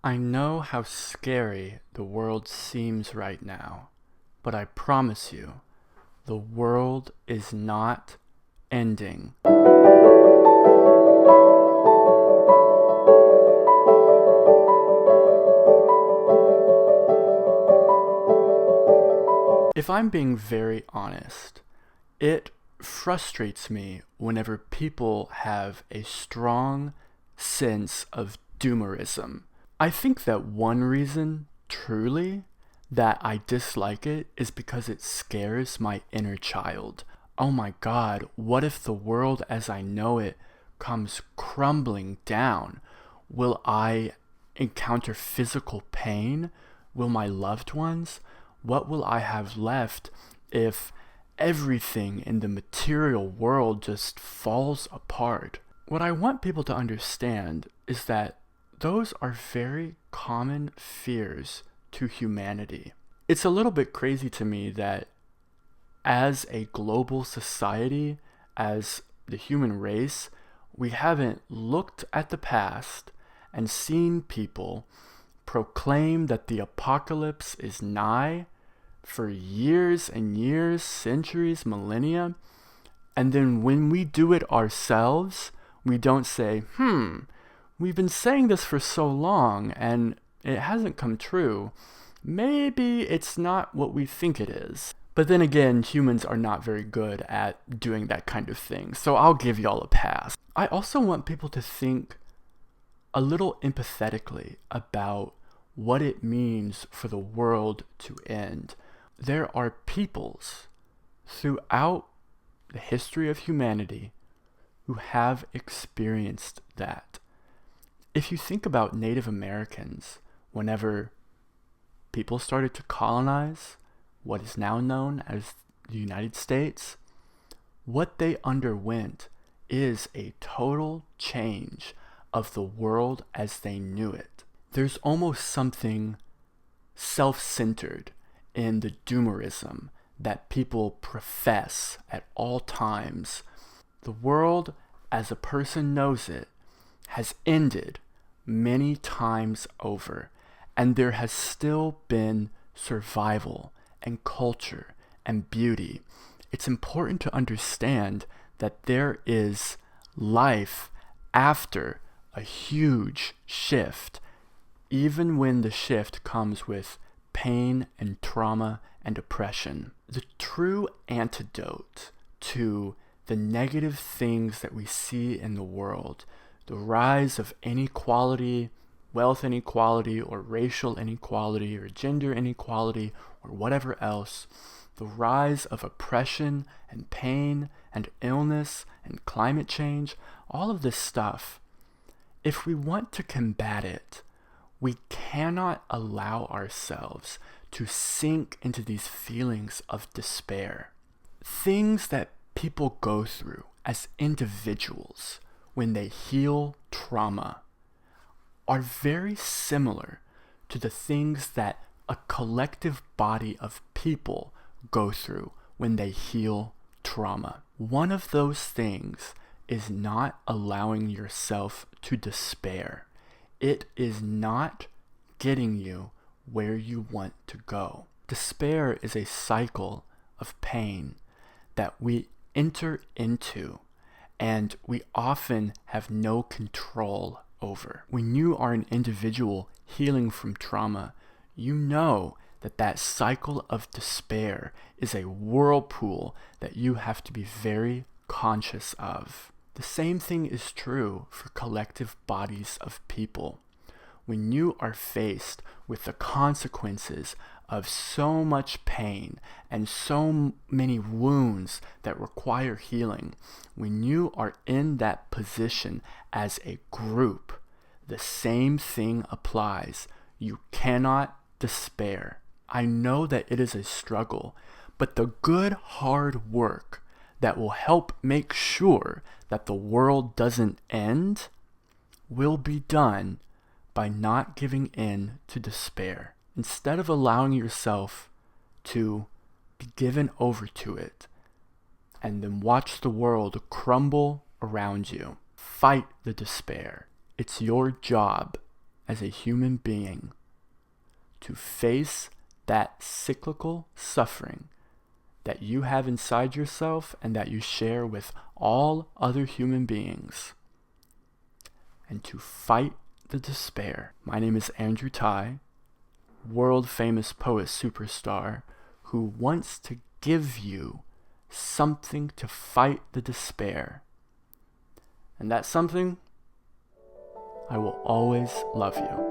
I know how scary the world seems right now, but I promise you, the world is not ending. If I'm being very honest, it frustrates me whenever people have a strong sense of doomerism. I think that one reason, truly, that I dislike it is because it scares my inner child. Oh my god, what if the world as I know it comes crumbling down? Will I encounter physical pain? Will my loved ones? What will I have left if everything in the material world just falls apart? What I want people to understand is that those are very common fears to humanity. It's a little bit crazy to me that as a global society, as the human race, we haven't looked at the past and seen people proclaim that the apocalypse is nigh for years and years, centuries, millennia. And then when we do it ourselves, we don't say, we've been saying this for so long and it hasn't come true. Maybe it's not what we think it is. But then again, humans are not very good at doing that kind of thing, so I'll give y'all a pass. I also want people to think a little empathetically about what it means for the world to end. There are peoples throughout the history of humanity who have experienced that. If you think about Native Americans, whenever people started to colonize what is now known as the United States, what they underwent is a total change of the world as they knew it. There's almost something self-centered in the doomerism that people profess at all times. The world, as a person knows it, has ended many times over, and there has still been survival and culture and beauty. It's important to understand that there is life after a huge shift, even when the shift comes with pain and trauma and oppression. The true antidote to the negative things that we see in the world, the rise of inequality, wealth inequality, or racial inequality, or gender inequality, or whatever else, the rise of oppression and pain and illness and climate change, all of this stuff, if we want to combat it, we cannot allow ourselves to sink into these feelings of despair. Things that people go through as individuals when they heal trauma are very similar to the things that a collective body of people go through when they heal trauma. One of those things is not allowing yourself to despair. It is not getting you where you want to go. Despair is a cycle of pain that we enter into and we often have no control over. When you are an individual healing from trauma, you know that that cycle of despair is a whirlpool that you have to be very conscious of. The same thing is true for collective bodies of people. When you are faced with the consequences of so much pain and so many wounds that require healing, when you are in that position as a group, the same thing applies. You cannot despair. I know that it is a struggle, but the good hard work that will help make sure that the world doesn't end will be done by not giving in to despair. Instead of allowing yourself to be given over to it and then watch the world crumble around you, fight the despair. It's your job as a human being to face that cyclical suffering that you have inside yourself and that you share with all other human beings, and to fight the despair. My name is Andrew Tai, world famous poet superstar, who wants to give you something to fight the despair. And that something, I will always love you.